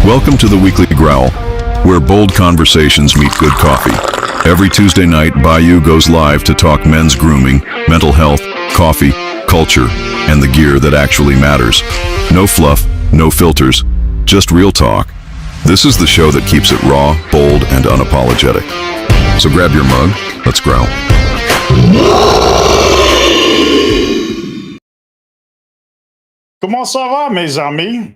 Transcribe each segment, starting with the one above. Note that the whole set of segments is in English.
Welcome to the Weekly Growl, where bold conversations meet good coffee. Every Tuesday night, Bayou goes live to talk men's grooming, mental health, coffee, culture, and the gear that actually matters. No fluff, no filters, just real talk. This is the show that keeps it raw, bold, and unapologetic. So grab your mug, let's growl. Comment ça va, mes amis?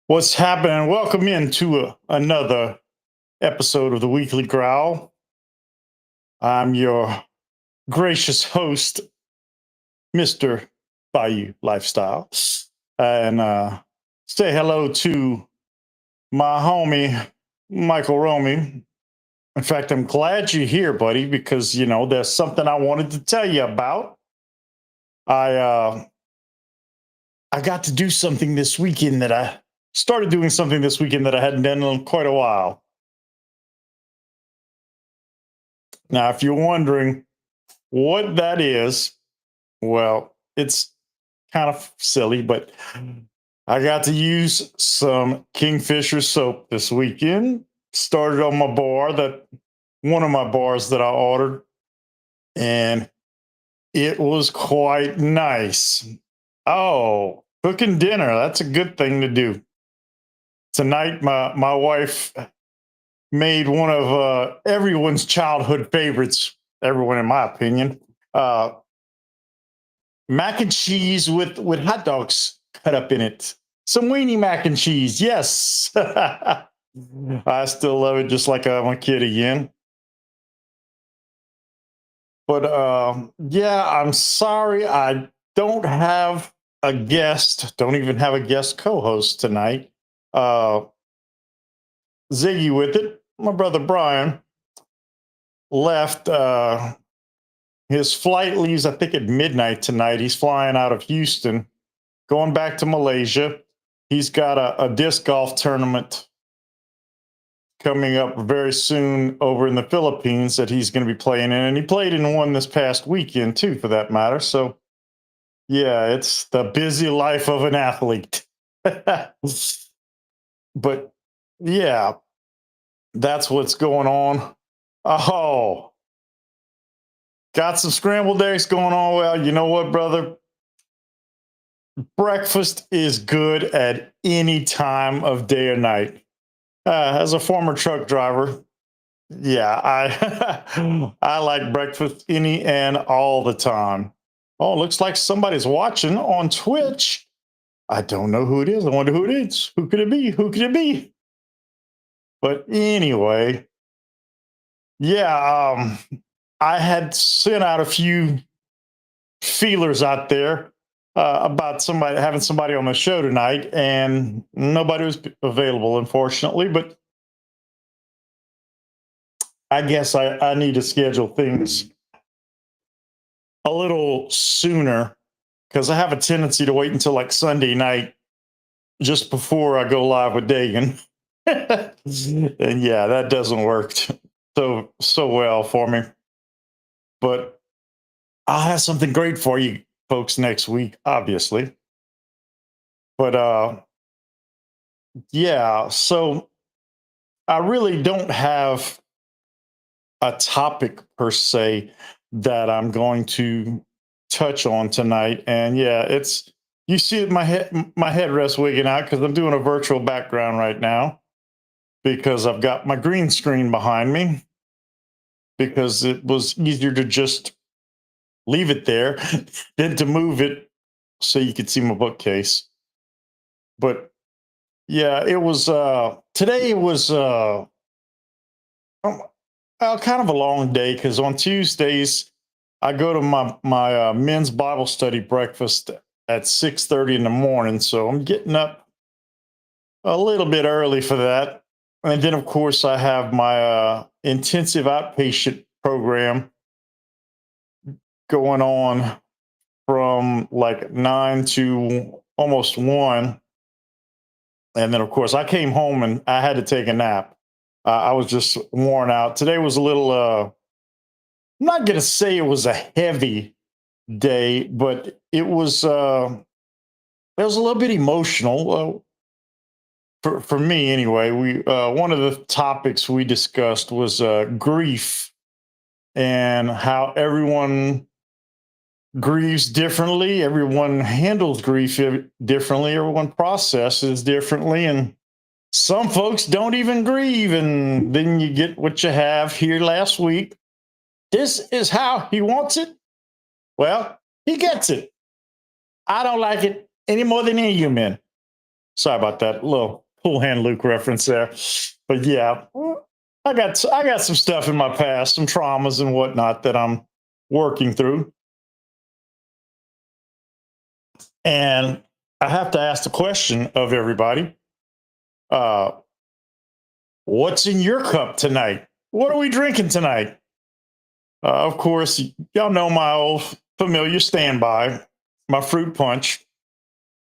What's happening? Welcome into another episode of the Weekly Growl. I'm your gracious host, Mr. Bayou Lifestyle. And say hello to my homie, Michael Romy. In fact, I'm glad you're here, buddy, because, there's something I wanted to tell you about. I got to do something this weekend that I started doing something this weekend that I hadn't done in quite a while. Now, if you're wondering what that is, well, it's kind of silly, but I got to use some Kingfisher soap this weekend. Started on my bar, one of my bars that I ordered, and it was quite nice. Oh, cooking dinner, that's a good thing to do. Tonight, my wife made one of everyone's childhood favorites, everyone in my opinion, mac and cheese with hot dogs cut up in it. Some weenie mac and cheese, yes. I still love it just like I'm a kid again. But yeah, I'm sorry I don't have a guest, don't even have a guest co-host tonight. Ziggy with it. My brother Brian left. His flight leaves, I think, at midnight tonight. He's flying out of Houston, going back to Malaysia. He's got a disc golf tournament coming up very soon over in the Philippines that he's going to be playing in. And he played in one this past weekend, too, for that matter. So, yeah, it's the busy life of an athlete. But, yeah, that's what's going on. Oh, got some scrambled eggs going on. Well, you know what, brother? Breakfast is good at any time of day or night. As a former truck driver, yeah, I like breakfast any and all the time. Oh, looks like somebody's watching on Twitch. I don't know who it is. I wonder who it is. Who could it be? Who could it be? But anyway, yeah, I had sent out a few feelers out there about having somebody on the show tonight, and nobody was available, unfortunately. But I guess I need to schedule things a little sooner because I have a tendency to wait until like Sunday night just before I go live with Dagan. And yeah, that doesn't work so well for me. But I'll have something great for you folks next week, obviously. But yeah, so I really don't have a topic per se that I'm going to touch on tonight. And yeah, you see my headrest wigging out because I'm doing a virtual background right now because I've got my green screen behind me because it was easier to just leave it there than to move it so you could see my bookcase. But yeah, it was today was kind of a long day because on Tuesdays I go to my men's Bible study breakfast at 6:30 in the morning, so I'm getting up a little bit early for that. And then, of course, I have my intensive outpatient program going on from like 9 to almost 1. And then, of course, I came home and I had to take a nap. I was just worn out. Today was a little, I'm not going to say it was a heavy day, but it was a little bit emotional. for me anyway, we one of the topics we discussed was grief and how everyone grieves differently, everyone handles grief differently, everyone processes differently, and some folks don't even grieve, and then you get what you have here last week. This is how he wants it. Well, he gets it. I don't like it any more than any of you men. Sorry about that little cool hand Luke reference there, but yeah, I got some stuff in my past, some traumas and whatnot that I'm working through, and I have to ask the question of everybody: uh, What's in your cup tonight? What are we drinking tonight? Of course, y'all know my old familiar standby, my fruit punch.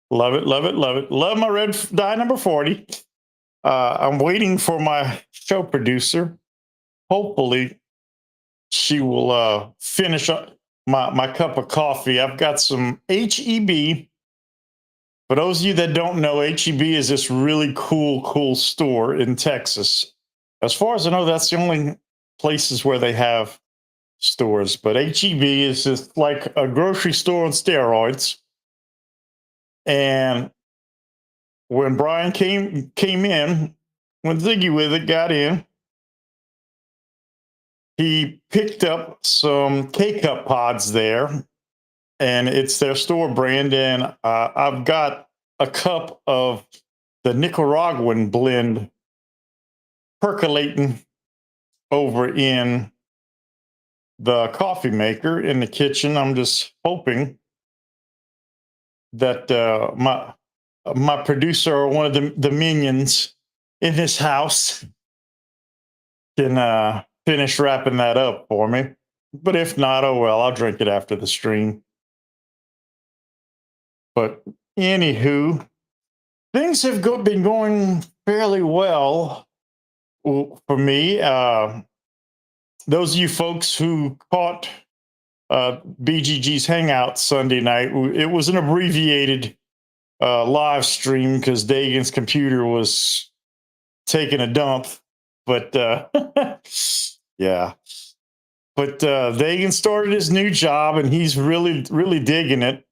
Love it, love it, love it. Love my red dye number 40. I'm waiting for my show producer. Hopefully, she will finish up my cup of coffee. I've got some HEB. For those of you that don't know, HEB is this really cool store in Texas. As far as I know, that's the only places where they have stores. But HEB is just like a grocery store on steroids. And when Brian came in, when Ziggy with it got in, he picked up some K-Cup pods there, and it's their store brand. And I've got a cup of the Nicaraguan blend percolating over in the coffee maker in the kitchen. I'm just hoping that my producer or one of the minions in his house can finish wrapping that up for me. But if not, oh well, I'll drink it after the stream. But anywho, things have been going fairly well for me. Those of you folks who caught BGG's Hangout Sunday night, it was an abbreviated live stream because Dagan's computer was taking a dump. But yeah, but Dagan started his new job and he's really digging it,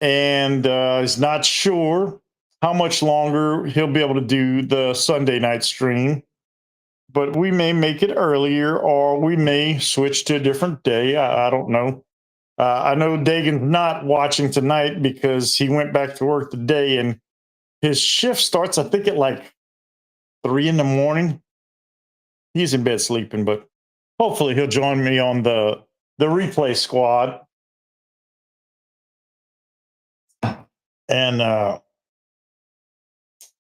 and is not sure how much longer he'll be able to do the Sunday night stream. But we may make it earlier, or we may switch to a different day. I don't know. I know Dagan's not watching tonight because he went back to work today, and his shift starts, I think, at like 3 in the morning. He's in bed sleeping, but hopefully he'll join me on the replay squad. And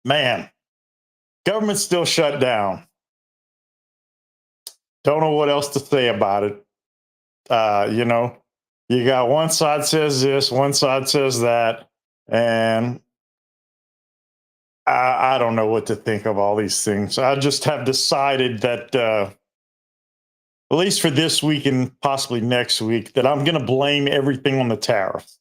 man, government's still shut down. Don't know what else to say about it. You know, you got one side says this, one side says that, and I don't know what to think of all these things. I just have decided that, at least for this week and possibly next week, that I'm going to blame everything on the tariffs.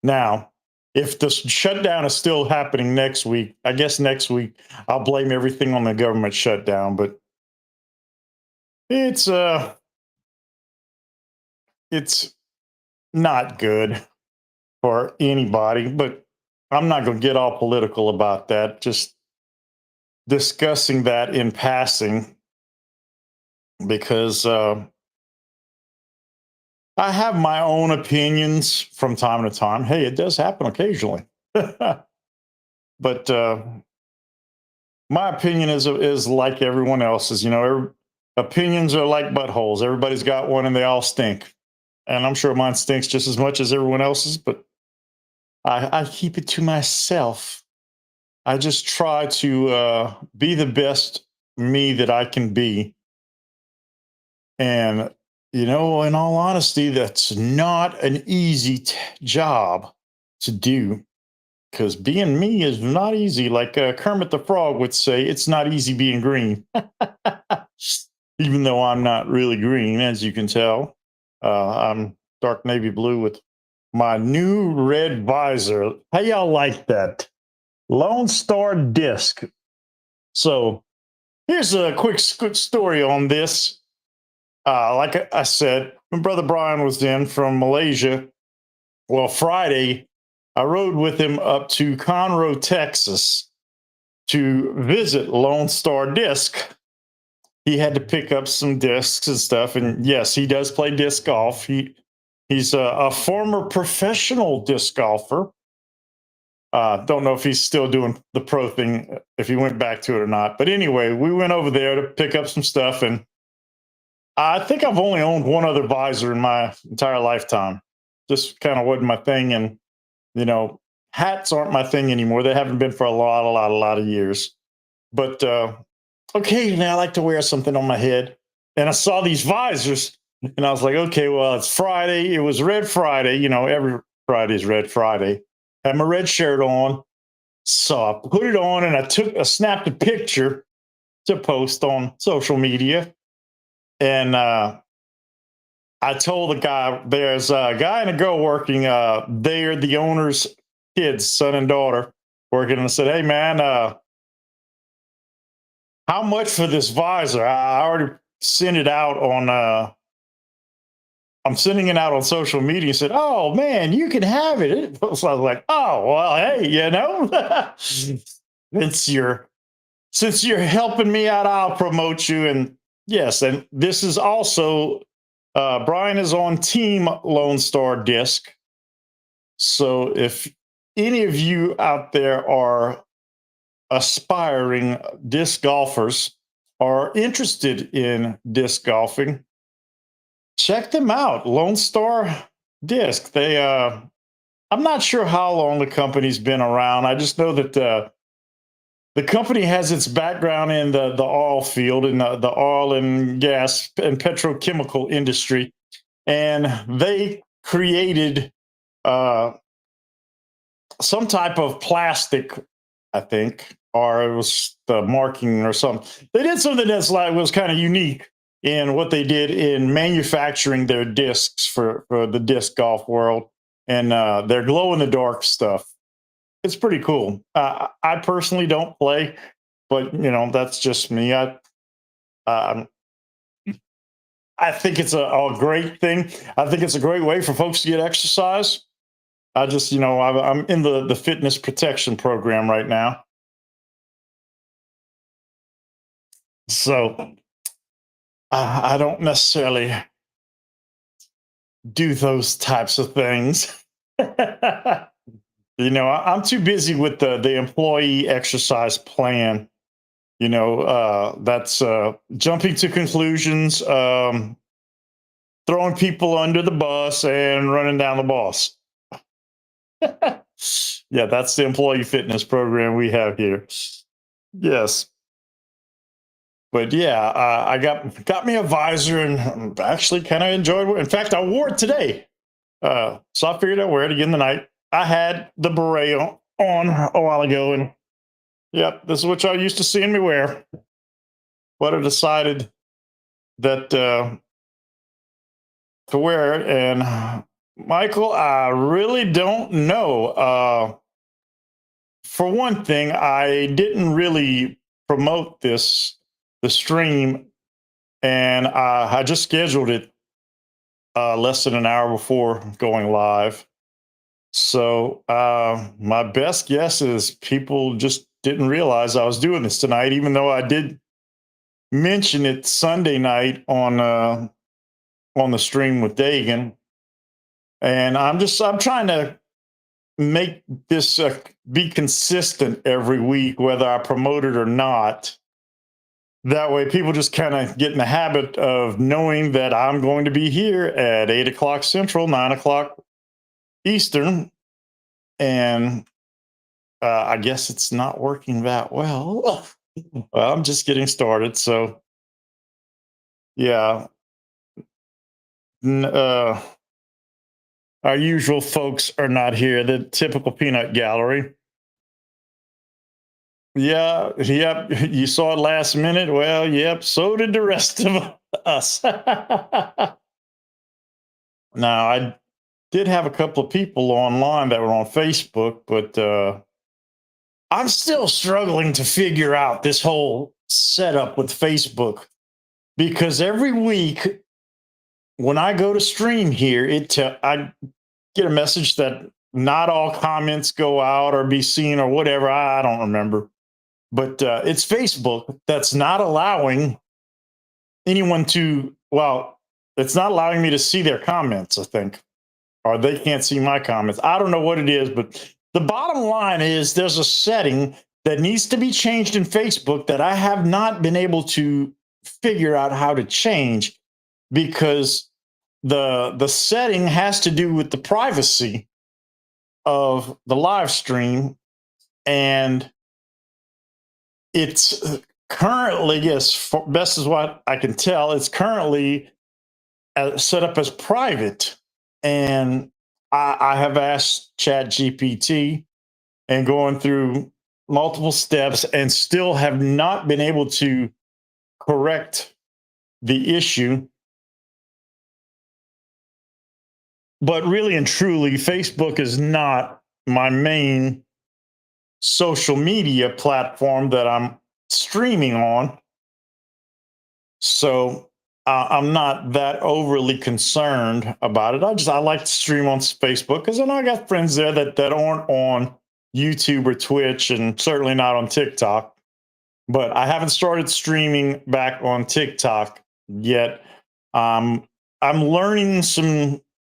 Now, if the shutdown is still happening next week, I guess next week I'll blame everything on the government shutdown. But it's not good for anybody. But I'm not going to get all political about that. Just discussing that in passing, because I have my own opinions from time to time. Hey, it does happen occasionally. But my opinion is like everyone else's. You know, opinions are like buttholes. Everybody's got one, and they all stink. And I'm sure mine stinks just as much as everyone else's. But I keep it to myself. I just try to be the best me that I can be. And you know, in all honesty, that's not an easy job to do, because being me is not easy. Like Kermit the Frog would say, it's not easy being green. Even though I'm not really green, as you can tell. I'm dark navy blue with my new red visor. How y'all like that? Lone Star Disc. So here's a quick story on this. Like I said, my brother Brian was in from Malaysia. Well, Friday, I rode with him up to Conroe, Texas to visit Lone Star Disc. He had to pick up some discs and stuff. And yes, he does play disc golf. He's a former professional disc golfer. Don't know if he's still doing the pro thing, if he went back to it or not. But anyway, we went over there to pick up some stuff. And I think I've only owned one other visor in my entire lifetime. Just kind of wasn't my thing. And, you know, hats aren't my thing anymore. They haven't been for a lot of years. But occasionally I like to wear something on my head. And I saw these visors and I was like, okay, well, it's Friday. It was Red Friday. You know, every Friday is Red Friday. Had my red shirt on. So I put it on and I snapped a picture to post on social media. And I told the guy, there's a guy and a girl working. They're the owner's kids, son and daughter, working. And I said, hey, man, how much for this visor? I already sent it out on, I'm sending it out on social media. He said, oh, man, you can have it. So I was like, oh, well, hey, you know, since you're helping me out, I'll promote you. And yes, and this is also Brian is on Team Lone Star Disc. So if any of you out there are aspiring disc golfers or interested in disc golfing, check them out. Lone Star Disc. I'm not sure how long the company's been around. I just know that the company has its background in the oil field and the oil and gas and petrochemical industry. And they created some type of plastic, I think, or it was the marking or something. They did something that's like was kind of unique in what they did in manufacturing their discs for the disc golf world and their glow in the dark stuff. It's pretty cool. I personally don't play, but you know that's just me. Um, I think it's a great thing. I think it's a great way for folks to get exercise. I just, you know, I'm in the fitness protection program right now. So I don't necessarily do those types of things. You know, I'm too busy with the employee exercise plan. You know, that's jumping to conclusions, throwing people under the bus, and running down the boss. Yeah, that's the employee fitness program we have here. Yes. But yeah, I got me a visor and actually kind of enjoyed it. In fact, I wore it today. So I figured I'd wear it again tonight. I had the beret on a while ago, and yep, this is what y'all used to seeing me wear. But I decided that to wear it. And Michael, I really don't know. For one thing, I didn't really promote the stream, and I just scheduled it less than an hour before going live. So my best guess is people just didn't realize I was doing this tonight, even though I did mention it Sunday night on the stream with Dagan. And I'm trying to make this be consistent every week, whether I promote it or not. That way, people just kind of get in the habit of knowing that I'm going to be here at 8 o'clock Central, 9 o'clock Eastern. And I guess it's not working that well. Well, I'm just getting started. So, yeah. Our usual folks are not here, the typical peanut gallery. Yeah, yep. You saw it last minute. Well, yep. So did the rest of us. Now, I did have a couple of people online that were on Facebook, but I'm still struggling to figure out this whole setup with Facebook because every week when I go to stream here, I get a message that not all comments go out or be seen or whatever. I don't remember, but it's Facebook that's not allowing anyone to. Well, it's not allowing me to see their comments, I think, or they can't see my comments. I don't know what it is, but the bottom line is there's a setting that needs to be changed in Facebook that I have not been able to figure out how to change because the setting has to do with the privacy of the live stream, and it's currently, yes, for best as what I can tell, it's currently set up as private. And I have asked Chat GPT and going through multiple steps and still have not been able to correct the issue. But really and truly, Facebook is not my main social media platform that I'm streaming on. So I'm not that overly concerned about it. I like to stream on Facebook because I know I got friends there that aren't on YouTube or Twitch, and certainly not on TikTok. But I haven't started streaming back on TikTok yet. I'm learning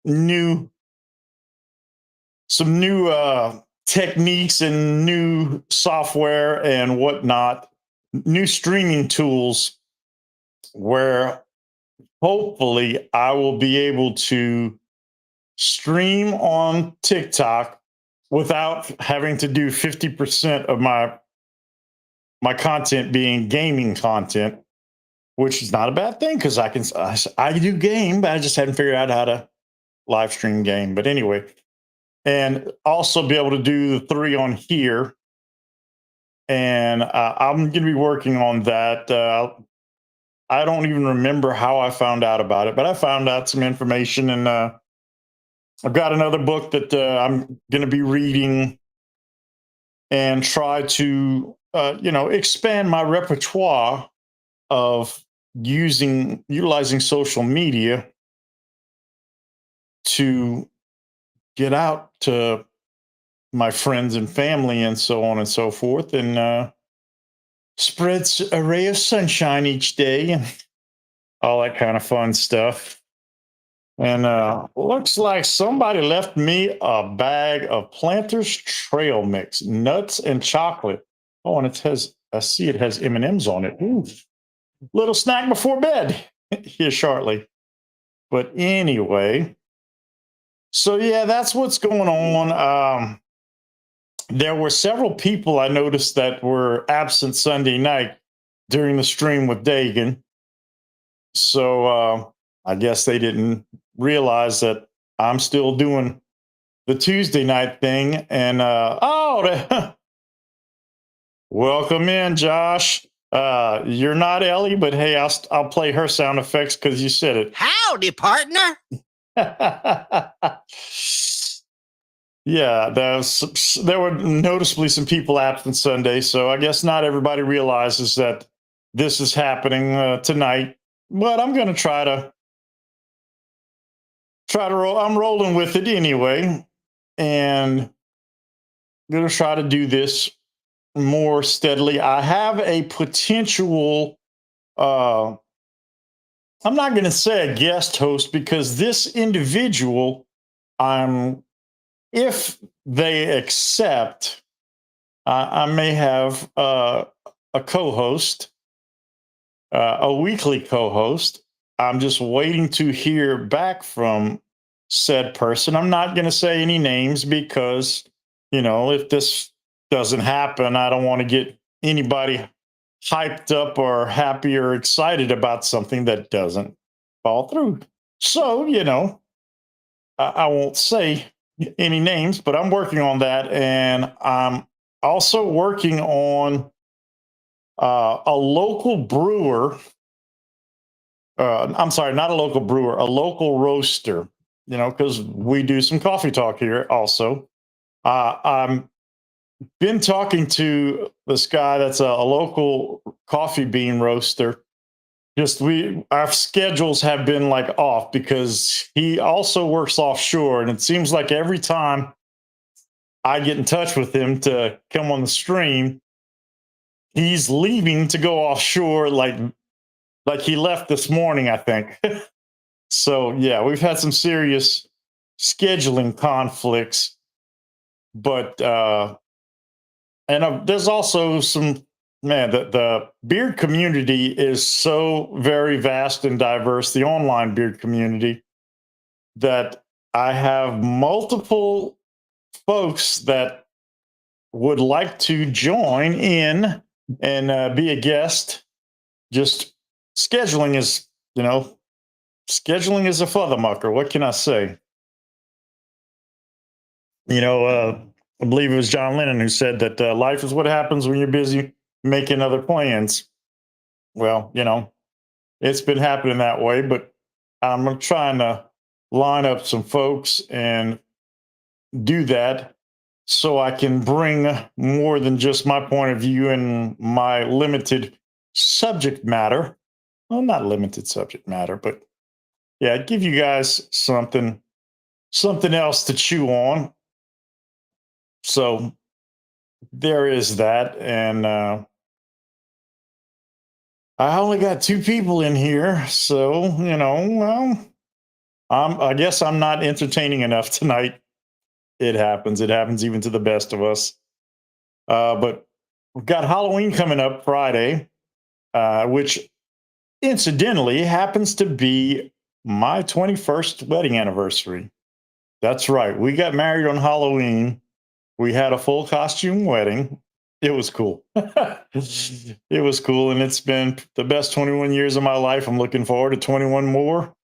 new some new techniques and new software and whatnot, new streaming tools where hopefully I will be able to stream on TikTok without having to do 50% of my content being gaming content, which is not a bad thing because I do game, but I just hadn't figured out how to live stream game. But anyway, and also be able to do the 3 on here. And I'm going to be working on that. I don't even remember how I found out about it, but I found out some information, and I've got another book that I'm going to be reading and try to, expand my repertoire of utilizing social media to get out to my friends and family and so on and so forth, and spreads a ray of sunshine each day and all that kind of fun stuff. And looks like somebody left me a bag of Planters Trail Mix, nuts and chocolate. Oh, and I see it has M&Ms on it. Ooh, little snack before bed here shortly. But anyway, so yeah, that's what's going on. There were several people I noticed that were absent Sunday night during the stream with Dagan. So I guess they didn't realize that I'm still doing the Tuesday night thing. And welcome in, Josh. You're not Ellie, but hey, I'll play her sound effects because you said it. Howdy, partner. Yeah, there were noticeably some people absent Sunday, so I guess not everybody realizes that this is happening tonight. But I'm going to try to roll. I'm rolling with it anyway, and going to try to do this more steadily. I have a potential. I'm not going to say a guest host because this individual, if they accept, I may have a co-host, a weekly co-host. I'm just waiting to hear back from said person. I'm not going to say any names because, if this doesn't happen, I don't want to get anybody hyped up or happy or excited about something that doesn't fall through. So, I won't say any names, but I'm working on that. And I'm also working on a local brewer. I'm sorry, not a local brewer, a local roaster, because we do some coffee talk here also. I'm been talking to this guy that's a local coffee bean roaster. Just we our schedules have been like off because he also works offshore, and it seems like every time I get in touch with him to come on the stream, he's leaving to go offshore like he left this morning, I think. So yeah, we've had some serious scheduling conflicts, but there's also some man the beard community is so very vast and diverse, the online beard community, that I have multiple folks that would like to join in and be a guest. Just scheduling is, you know, scheduling is a furthermucker. What can I say? I believe it was John Lennon who said that life is what happens when you're busy making other plans. Well, it's been happening that way, but I'm trying to line up some folks and do that so I can bring more than just my point of view and my limited subject matter. Well, not limited subject matter, but yeah, give you guys something else to chew on. So there is that, and I only got two people in here, so well, I guess I'm not entertaining enough tonight. It happens. It happens even to the best of us. But we've got Halloween coming up Friday, which incidentally happens to be my 21st wedding anniversary. That's right. We got married on Halloween. We had a full costume wedding. It was cool. It was cool. And it's been the best 21 years of my life. I'm looking forward to 21 more,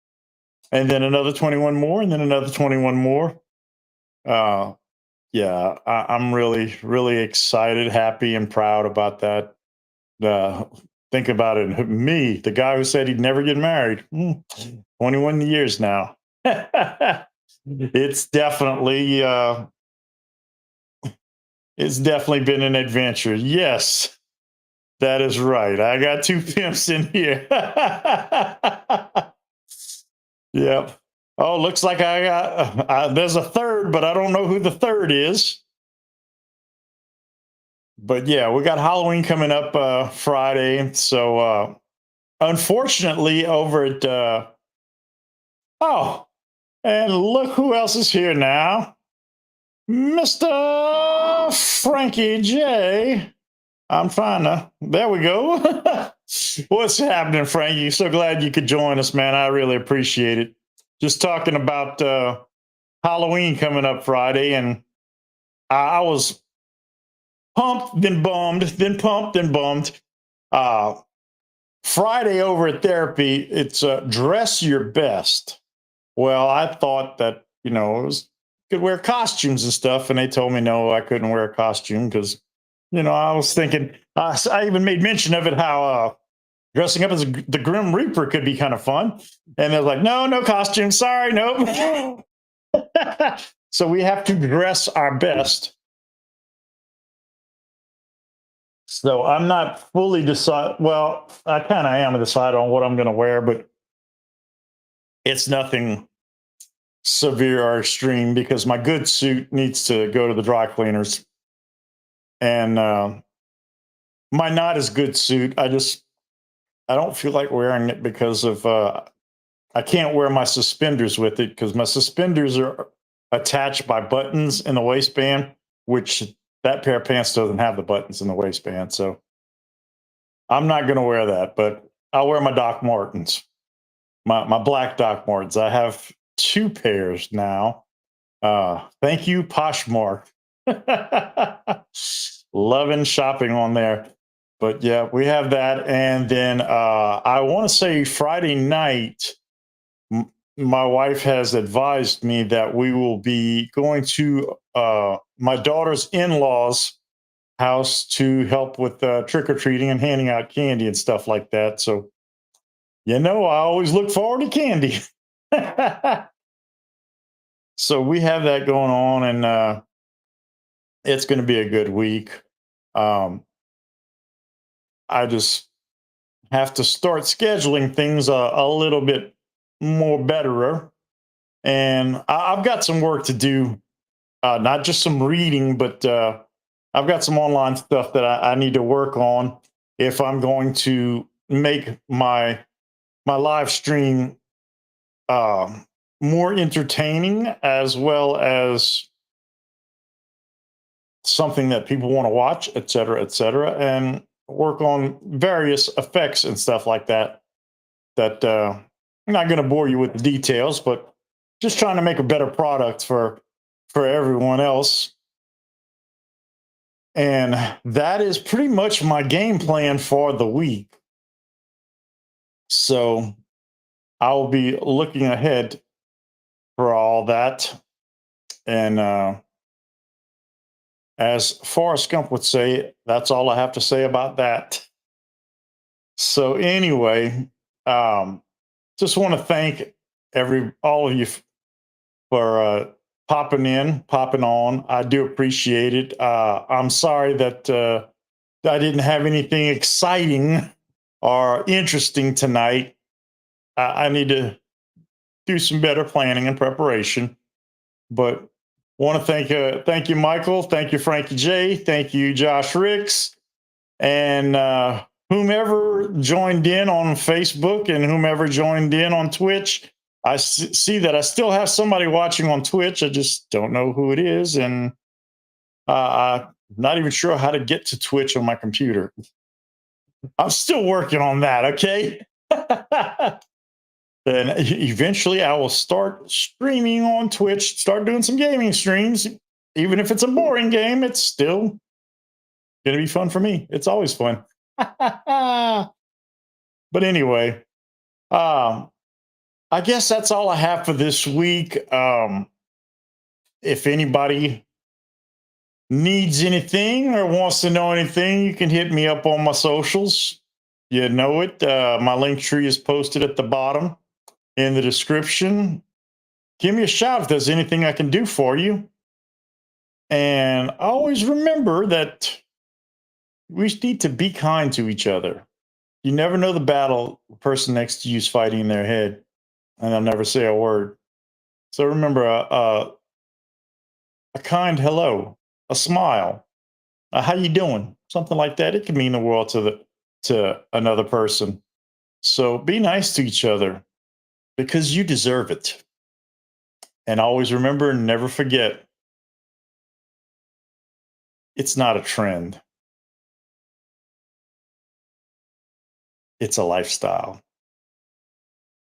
and then another 21 more, and then another 21 more. Uh, yeah, I'm really, really excited, happy, and proud about that. Uh, think about it. Me, the guy who said he'd never get married, 21 years now. It's definitely it's definitely been an adventure. Yes, that is right. I got two pimps in here. Yep. Oh, looks like I got there's a third, but I don't know who the third is. But yeah, we got Halloween coming up Friday. So unfortunately, over at oh, and look who else is here now, Mr. Frankie J. I'm trying to. There we go. What's happening, Frankie? So glad you could join us, man. I really appreciate it. Just talking about Halloween coming up Friday, and I was pumped, then bummed, then pumped, then bummed. Uh, Friday over at therapy, it's dress your best. Well, I thought that it was could wear costumes and stuff, and they told me no, I couldn't wear a costume because I was thinking. I even made mention of it how dressing up as the Grim Reaper could be kind of fun, and they're like, no, no costume, sorry, nope. So we have to dress our best. So I'm not fully decided. Well, I kind of am decided on what I'm going to wear, but it's nothing severe or extreme because my good suit needs to go to the dry cleaners, and my not as good suit, I don't feel like wearing it because of I can't wear my suspenders with it because my suspenders are attached by buttons in the waistband, which that pair of pants doesn't have the buttons in the waistband. So I'm not going to wear that, but I'll wear my Doc Martens, my black Doc Martens. I have two pairs now. Thank you, Poshmark. Loving shopping on there. But yeah, we have that. And then I want to say Friday night, my wife has advised me that we will be going to my daughter's in-laws house to help with trick-or-treating and handing out candy and stuff like that. So I always look forward to candy. So we have that going on, and it's going to be a good week. Um, I just have to start scheduling things a little bit more betterer. And I've got some work to do, not just some reading, but I've got some online stuff that I need to work on if I'm going to make my live stream more entertaining, as well as something that people want to watch, et cetera, and work on various effects and stuff like that. That I'm not going to bore you with the details, but just trying to make a better product for everyone else. And that is pretty much my game plan for the week. So I'll be looking ahead for all that. And as Forrest Gump would say, that's all I have to say about that. So anyway, um, just want to thank all of you for popping on. I do appreciate it. I'm sorry that I didn't have anything exciting or interesting tonight. I need to do some better planning and preparation. But want to thank you, Michael. Thank you, Frankie J. Thank you, Josh Ricks, and whomever joined in on Facebook and whomever joined in on Twitch. I see that I still have somebody watching on Twitch. I just don't know who it is, and I'm not even sure how to get to Twitch on my computer. I'm still working on that. Okay. And eventually I will start streaming on Twitch, start doing some gaming streams. Even if it's a boring game, it's still going to be fun for me. It's always fun. But anyway, I guess that's all I have for this week. If anybody needs anything or wants to know anything, you can hit me up on my socials. You know it. My link tree is posted at the bottom in the description. Give me a shout if there's anything I can do for you. And always remember that we need to be kind to each other. You never know the battle the person next to you is fighting in their head, and they'll never say a word. So remember, a kind hello, a smile, how you doing, something like that. It can mean the world to another person. So be nice to each other because you deserve it. And always remember and never forget, it's not a trend. It's a lifestyle.